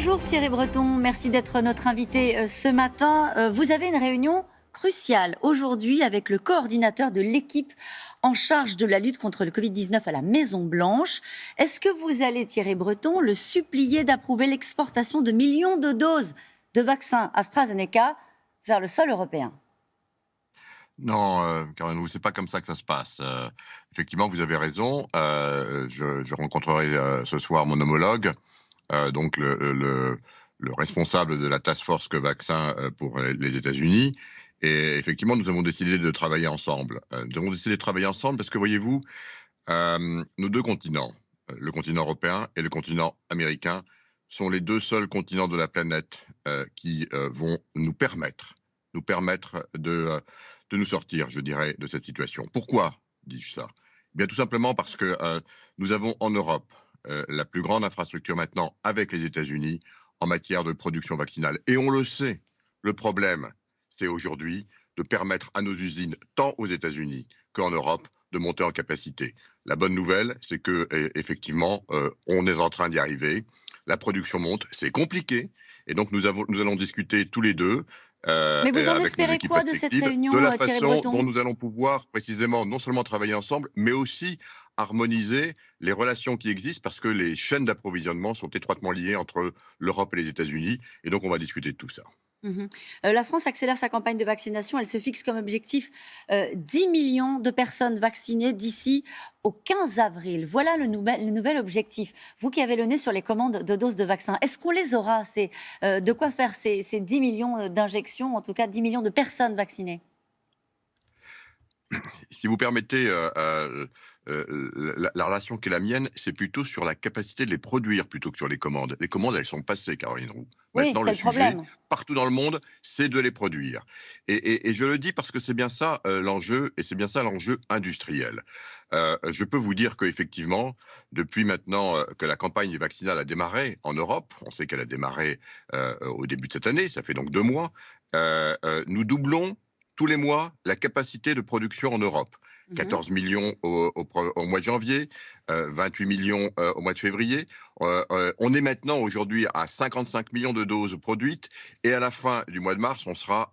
Bonjour Thierry Breton, merci d'être notre invité ce matin. Vous avez une réunion cruciale aujourd'hui avec le coordinateur de l'équipe en charge de la lutte contre le Covid-19 à la Maison-Blanche. Est-ce que vous allez, Thierry Breton, le supplier d'approuver l'exportation de millions de doses de vaccins AstraZeneca vers le sol européen ? Non, Caroline, c'est pas comme ça que ça se passe. Effectivement, vous avez raison. Je rencontrerai ce soir mon homologue, donc le responsable de la task force vaccin pour les États-Unis. Et effectivement, nous avons décidé de travailler ensemble. Nous avons décidé de travailler ensemble parce que, voyez-vous, nos deux continents, le continent européen et le continent américain, sont les deux seuls continents de la planète qui vont nous permettre de nous sortir, je dirais, de cette situation. Pourquoi dis-je ça? Eh bien, tout simplement parce que nous avons en Europe la plus grande infrastructure maintenant avec les États-Unis en matière de production vaccinale. Et on le sait, le problème, c'est aujourd'hui de permettre à nos usines, tant aux États-Unis qu'en Europe, de monter en capacité. La bonne nouvelle, c'est que effectivement, on est en train d'y arriver. La production monte, c'est compliqué, et donc nous allons discuter tous les deux Mais vous en avec nos espérez équipes quoi de cette respectives de réunion, la Thierry façon dont Breton ? nous allons pouvoir précisément non seulement travailler ensemble, mais aussi harmoniser les relations qui existent parce que les chaînes d'approvisionnement sont étroitement liées entre l'Europe et les États-Unis, et donc on va discuter de tout ça. La France accélère sa campagne de vaccination. Elle se fixe comme objectif 10 millions de personnes vaccinées d'ici au 15 avril. Voilà le nouvel objectif. Vous qui avez le nez sur les commandes de doses de vaccins, est-ce qu'on les aura de quoi faire ces 10 millions d'injections, en tout cas 10 millions de personnes vaccinées ? Si vous permettez, la relation qui est la mienne, c'est plutôt sur la capacité de les produire plutôt que sur les commandes. Les commandes, elles sont passées, Caroline Roux. Oui, Maintenant, c'est le le sujet, problème. partout dans le monde, c'est de les produire. Et je le dis parce que c'est bien ça l'enjeu, et c'est bien ça l'enjeu industriel. Je peux vous dire qu'effectivement, depuis maintenant que la campagne vaccinale a démarré en Europe, on sait qu'elle a démarré au début de cette année, ça fait donc 2 mois, nous doublons tous les mois la capacité de production en Europe. Mhm. 14 millions au mois de janvier, 28 millions au mois de février. On est maintenant aujourd'hui à 55 millions de doses produites et à la fin du mois de mars, on sera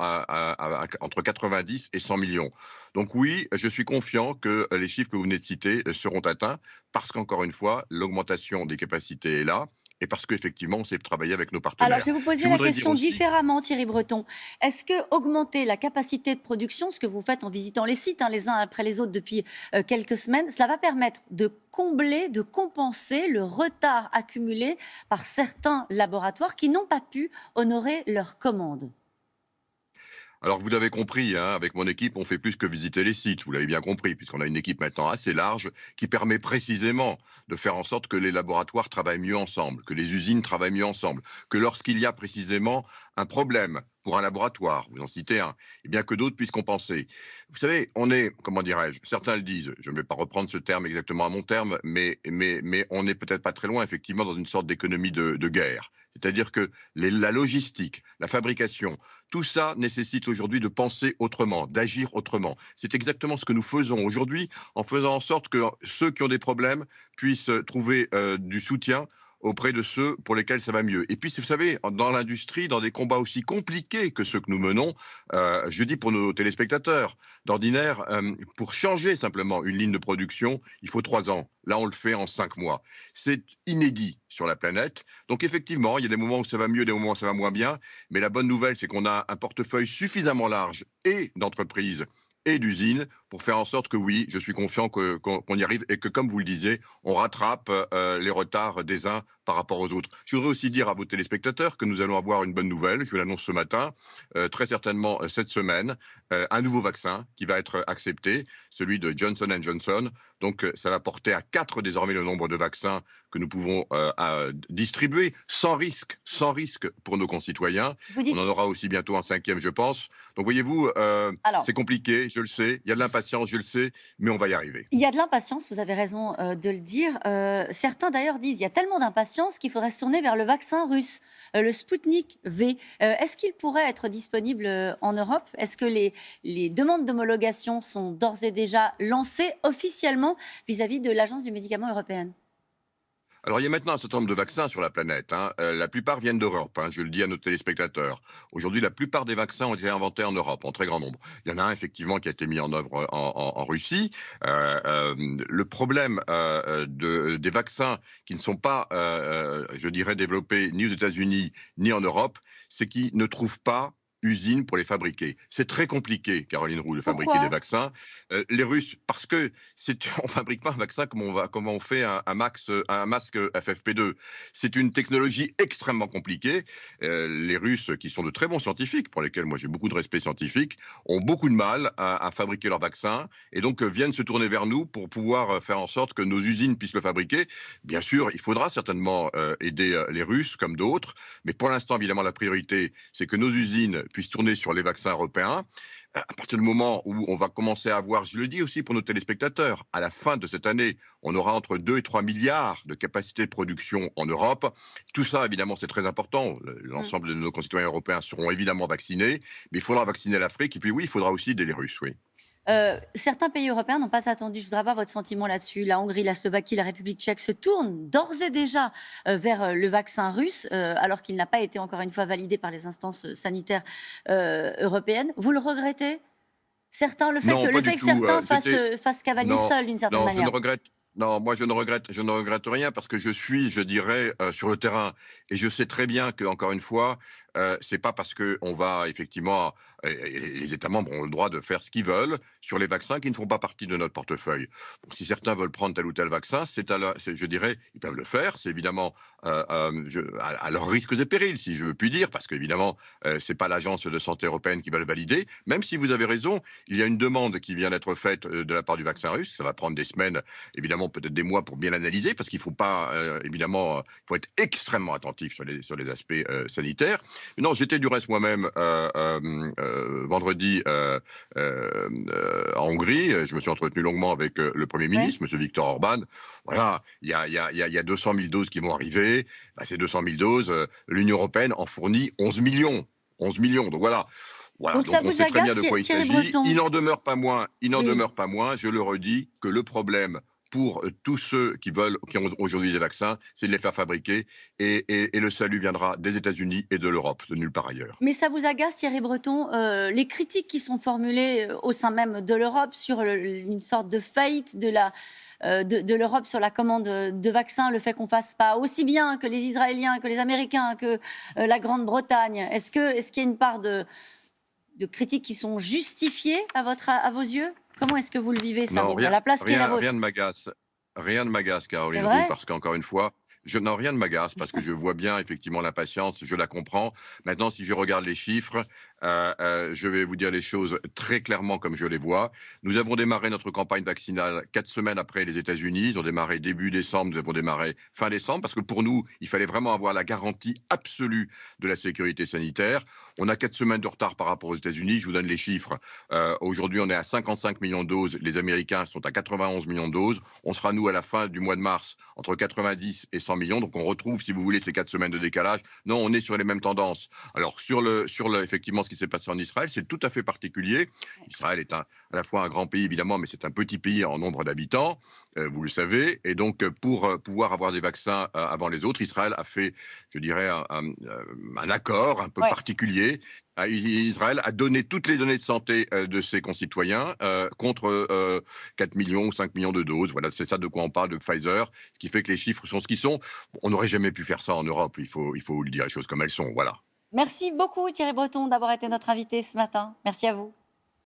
entre 90 et 100 millions. Donc oui, je suis confiant que les chiffres que vous venez de citer seront atteints parce qu'encore une fois, l'augmentation des capacités est là et parce qu'effectivement, on sait travailler avec nos Alors, je partenaires. vais vous Je poser la voudrais dire question aussi. différemment, Thierry Breton. Est-ce que augmenter la capacité de production, ce que vous faites en visitant les sites, les uns après les autres depuis quelques semaines, cela va permettre de combler, de compenser le retard accumulé par certains laboratoires qui n'ont pas pu honorer leurs commandes? Alors vous l'avez compris, hein, avec mon équipe, on fait plus que visiter les sites, vous l'avez bien compris, puisqu'on a une équipe maintenant assez large qui permet précisément de faire en sorte que les laboratoires travaillent mieux ensemble, que les usines travaillent mieux ensemble, que lorsqu'il y a précisément un problème pour un laboratoire, vous en citez un, et bien que d'autres puissent compenser. Vous savez, on est, comment dirais-je, certains le disent, je ne vais pas reprendre ce terme exactement à mon terme, mais on n'est peut-être pas très loin, effectivement, dans une sorte d'économie de guerre. C'est-à-dire que la logistique, la fabrication, tout ça nécessite aujourd'hui de penser autrement, d'agir autrement. C'est exactement ce que nous faisons aujourd'hui en faisant en sorte que ceux qui ont des problèmes puissent trouver du soutien auprès de ceux pour lesquels ça va mieux. Et puis, vous savez, dans l'industrie, dans des combats aussi compliqués que ceux que nous menons, je dis pour nos téléspectateurs, d'ordinaire, pour changer simplement une ligne de production, il faut 3 ans. Là, on le fait en 5 mois. C'est inédit sur la planète. Donc, effectivement, il y a des moments où ça va mieux, des moments où ça va moins bien. Mais la bonne nouvelle, c'est qu'on a un portefeuille suffisamment large et d'entreprises et d'usines pour faire en sorte que oui, je suis confiant qu'on y arrive et que, comme vous le disiez, on rattrape les retards des uns par rapport aux autres. Je voudrais aussi dire à vos téléspectateurs que nous allons avoir une bonne nouvelle, je l'annonce ce matin, très certainement cette semaine, un nouveau vaccin qui va être accepté, celui de Johnson Johnson. Donc ça va porter à 4 désormais le nombre de vaccins que nous pouvons distribuer sans risque pour nos concitoyens. Vous On en dites, aura aussi bientôt un 5e, je pense. Donc voyez-vous, alors, c'est compliqué, je le sais, il y a de l'impatience, je le sais, mais on va y arriver. il y a de l'impatience, vous avez raison de le dire. Certains d'ailleurs disent qu'il y a tellement d'impatience qu'il faudrait se tourner vers le vaccin russe, le Sputnik V. Est-ce qu'il pourrait être disponible en Europe ? Est-ce que les demandes d'homologation sont d'ores et déjà lancées officiellement vis-à-vis de l'Agence du médicament européenne ? Alors, il y a maintenant un certain nombre de vaccins sur la planète, hein. La plupart viennent d'Europe, hein, je le dis à nos téléspectateurs. Aujourd'hui, la plupart des vaccins ont été inventés en Europe, en très grand nombre. Il y en a un, effectivement, qui a été mis en œuvre en Russie. Le problème des vaccins qui ne sont pas, je dirais, développés ni aux États-Unis ni en Europe, c'est qu'ils ne trouvent pas usine pour les fabriquer. C'est très compliqué, Caroline Roux, de fabriquer des Pourquoi? vaccins. Les Russes, parce que on fabrique pas un vaccin comme on fait un masque FFP2. C'est une technologie extrêmement compliquée. Les Russes, qui sont de très bons scientifiques, pour lesquels moi j'ai beaucoup de respect scientifique, ont beaucoup de mal à fabriquer leurs vaccins et donc viennent se tourner vers nous pour pouvoir faire en sorte que nos usines puissent le fabriquer. Bien sûr, il faudra certainement aider les Russes comme d'autres, mais pour l'instant, évidemment, la priorité, c'est que nos usines puissent tourner sur les vaccins européens. À partir du moment où on va commencer à avoir, je le dis aussi pour nos téléspectateurs, à la fin de cette année, on aura entre 2 et 3 milliards de capacité de production en Europe. Tout ça, évidemment, c'est très important. Mmh. L'ensemble de nos concitoyens européens seront évidemment vaccinés, mais il faudra vacciner l'Afrique. Et puis oui, il faudra aussi aider les Russes, oui. Certains pays européens n'ont pas attendu. Je voudrais avoir votre sentiment là-dessus. La Hongrie, la Slovaquie, la République tchèque se tournent d'ores et déjà vers le vaccin russe, alors qu'il n'a pas été encore une fois validé par les instances sanitaires européennes. Vous le regrettez? Certains, Non, pas le du fait que tout. certains fassent cavalier Non, seul d'une certaine non, je ne manière. regrette. Non, moi je ne regrette rien parce que je suis, je dirais, sur le terrain et je sais très bien que, encore une fois, c'est pas parce que on va effectivement, et les États membres ont le droit de faire ce qu'ils veulent sur les vaccins qui ne font pas partie de notre portefeuille. Bon, si certains veulent prendre tel ou tel vaccin, je dirais, ils peuvent le faire. C'est évidemment à leurs risques et périls, si je puis dire, parce qu'évidemment, c'est pas l'agence de santé européenne qui va le valider. Même si vous avez raison, il y a une demande qui vient d'être faite de la part du vaccin russe. Ça va prendre des semaines, évidemment, peut-être des mois pour bien l'analyser, parce qu'il faut pas, évidemment, il faut être extrêmement attentif sur les aspects sanitaires. Non, j'étais du reste moi-même vendredi en Hongrie. Je me suis entretenu longuement avec le Premier Ouais. ministre, M. Viktor Orban. Voilà, il y a 200 000 doses qui vont arriver. Bah, ces 200 000 doses, l'Union européenne en fournit 11 millions. 11 millions, donc voilà. Voilà, Donc ça donc on vous sait très bien agace, de quoi il Thierry s'agit. Breton? Il n'en Oui. demeure pas moins, je le redis, que le problème pour tous ceux qui ont aujourd'hui des vaccins, c'est de les faire fabriquer et le salut viendra des États-Unis et de l'Europe, de nulle part ailleurs. Mais ça vous agace, Thierry Breton, les critiques qui sont formulées au sein même de l'Europe sur une sorte de faillite de l'Europe sur la commande de vaccins, le fait qu'on fasse pas aussi bien que les Israéliens, que les Américains, que la Grande-Bretagne. Est-ce qu'il y a une part de critiques qui sont justifiées à vos yeux? Comment est-ce que vous le vivez, ça, Non, vous, à la place qui est la rien vôtre? ne m'agace. Rien ne m'agace, C'est Caroline Roux, vrai? parce qu'encore une fois, rien ne m'agace parce que je vois bien effectivement l'impatience, je la comprends. Maintenant, si je regarde les chiffres, je vais vous dire les choses très clairement comme je les vois. Nous avons démarré notre campagne vaccinale 4 semaines après les États-Unis. Ils ont démarré début décembre, nous avons démarré fin décembre, parce que pour nous, il fallait vraiment avoir la garantie absolue de la sécurité sanitaire. On a 4 semaines de retard par rapport aux États-Unis. Je vous donne les chiffres. Aujourd'hui, on est à 55 millions de doses. Les Américains sont à 91 millions de doses. On sera, nous, à la fin du mois de mars, entre 90 et 100 millions. Donc, on retrouve, si vous voulez, ces 4 semaines de décalage. Non, on est sur les mêmes tendances. Alors, effectivement, ce qui s'est passé en Israël, c'est tout à fait particulier. Israël est à la fois un grand pays, évidemment, mais c'est un petit pays en nombre d'habitants, vous le savez. Et donc, pour pouvoir avoir des vaccins avant les autres, Israël a fait, je dirais, un accord un peu Ouais. particulier. Israël a donné toutes les données de santé de ses concitoyens contre 4 millions ou 5 millions de doses. Voilà, c'est ça de quoi on parle de Pfizer, ce qui fait que les chiffres sont ce qu'ils sont. On n'aurait jamais pu faire ça en Europe, il faut le dire les choses comme elles sont. Voilà. Merci beaucoup, Thierry Breton, d'avoir été notre invité ce matin. Merci à vous.